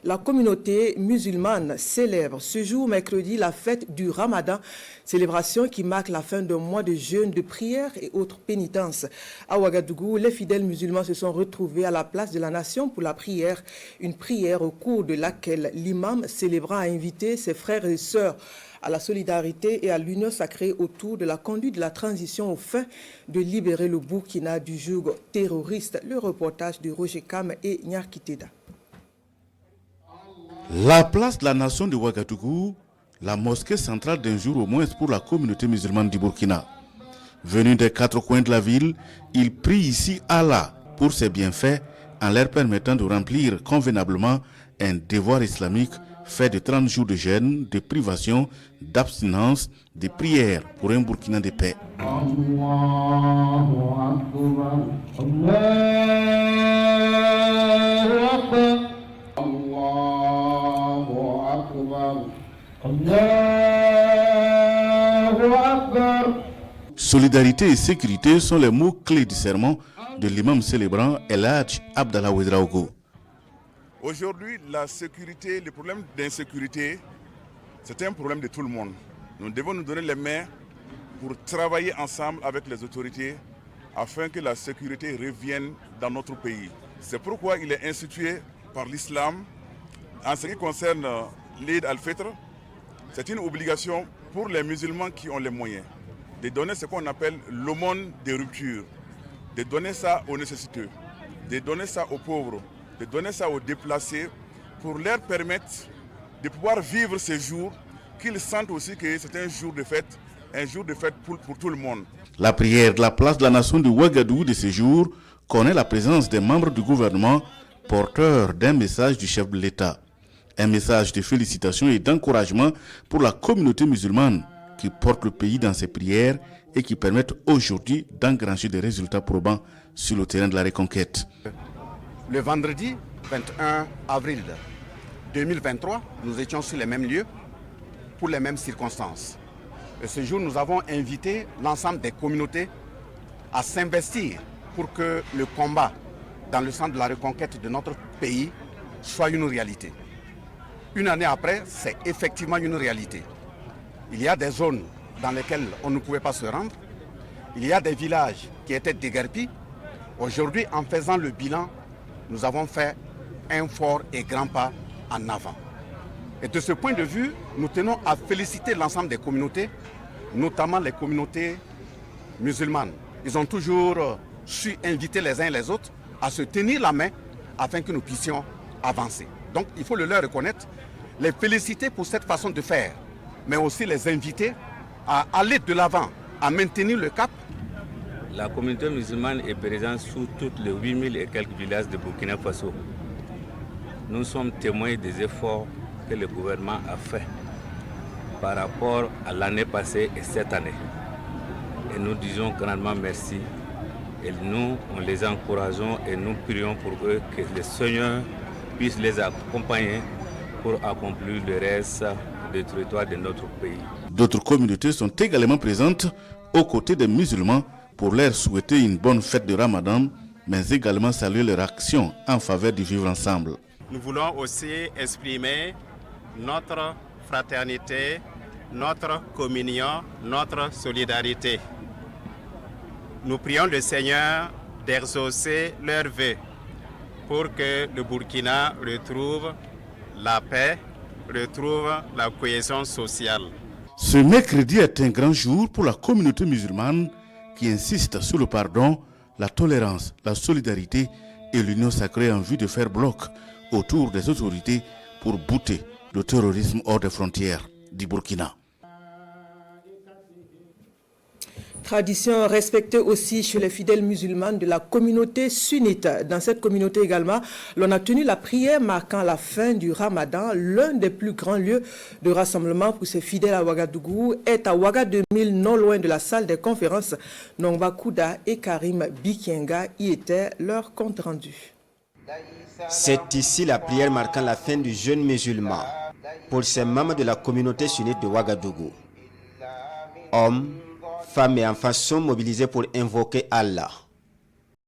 La communauté musulmane célèbre ce jour mercredi la fête du Ramadan, célébration qui marque la fin d'un mois de jeûne, de prière et autres pénitences. À Ouagadougou, les fidèles musulmans se sont retrouvés à la place de la nation pour la prière, une prière au cours de laquelle l'imam célébrant a invité ses frères et sœurs à la solidarité et à l'union sacrée autour de la conduite de la transition aux fins de libérer le Burkina du joug terroriste. Le reportage de Roger Kam et Nyarkiteda. La place de la nation de Ouagadougou, la mosquée centrale d'un jour au moins pour la communauté musulmane du Burkina. Venus des quatre coins de la ville, ils prient ici Allah pour ses bienfaits en leur permettant de remplir convenablement un devoir islamique fait de 30 jours de jeûne, de privation, d'abstinence, de prière pour un Burkina de paix. Solidarité et sécurité sont les mots clés du sermon de l'imam célébrant El Hadj Abdallah Ouedraogo. Aujourd'hui, la sécurité, le problème d'insécurité, c'est un problème de tout le monde. Nous devons nous donner les mains pour travailler ensemble avec les autorités afin que la sécurité revienne dans notre pays. C'est pourquoi il est institué par l'islam. En ce qui concerne l'Eid al-Fitr, c'est une obligation pour les musulmans qui ont les moyens de donner ce qu'on appelle l'aumône de rupture, de donner ça aux nécessiteux, de donner ça aux pauvres, de donner ça aux déplacés pour leur permettre de pouvoir vivre ces jours, qu'ils sentent aussi que c'est un jour de fête pour tout le monde. La prière de la place de la nation de Ouagadougou de ce jour connaît la présence des membres du gouvernement porteurs d'un message du chef de l'État. Un message de félicitations et d'encouragement pour la communauté musulmane qui porte le pays dans ses prières et qui permettent aujourd'hui d'engranger des résultats probants sur le terrain de la reconquête. Le vendredi 21 avril 2023, nous étions sur les mêmes lieux pour les mêmes circonstances. Et ce jour, nous avons invité l'ensemble des communautés à s'investir pour que le combat dans le sens de la reconquête de notre pays soit une réalité. Une année après, c'est effectivement une réalité. Il y a des zones dans lesquelles on ne pouvait pas se rendre. Il y a des villages qui étaient déguerpis. Aujourd'hui, en faisant le bilan, nous avons fait un fort et grand pas en avant. Et de ce point de vue, nous tenons à féliciter l'ensemble des communautés, notamment les communautés musulmanes. Ils ont toujours su inviter les uns et les autres à se tenir la main afin que nous puissions avancer. Donc il faut le leur reconnaître, les féliciter pour cette façon de faire, mais aussi les inviter à aller de l'avant, à maintenir le cap. La communauté musulmane est présente sous toutes les 8000 et quelques villages de Burkina Faso. Nous sommes témoins des efforts que le gouvernement a fait par rapport à l'année passée et cette année. Et nous disons grandement merci. Et nous, on les encourageons et nous prions pour eux que le Seigneur puisse les accompagner pour accomplir le reste des territoires de notre pays. D'autres communautés sont également présentes aux côtés des musulmans pour leur souhaiter une bonne fête de Ramadan, mais également saluer leur action en faveur du vivre ensemble. Nous voulons aussi exprimer notre fraternité, notre communion, notre solidarité. Nous prions le Seigneur d'exaucer leurs vœux pour que le Burkina retrouve la paix, retrouve la cohésion sociale. Ce mercredi est un grand jour pour la communauté musulmane qui insiste sur le pardon, la tolérance, la solidarité et l'union sacrée en vue de faire bloc autour des autorités pour bouter le terrorisme hors des frontières du Burkina. Tradition respectée aussi chez les fidèles musulmans de la communauté sunnite. Dans cette communauté également, l'on a tenu la prière marquant la fin du Ramadan. L'un des plus grands lieux de rassemblement pour ces fidèles à Ouagadougou est à Ouaga 2000, non loin de la salle des conférences. Nongba Kouda et Karim Bikenga y étaient leur compte rendu. C'est ici la prière marquant la fin du jeûne musulman pour ces membres de la communauté sunnite de Ouagadougou. Hommes, femmes et enfants sont mobilisés pour invoquer Allah.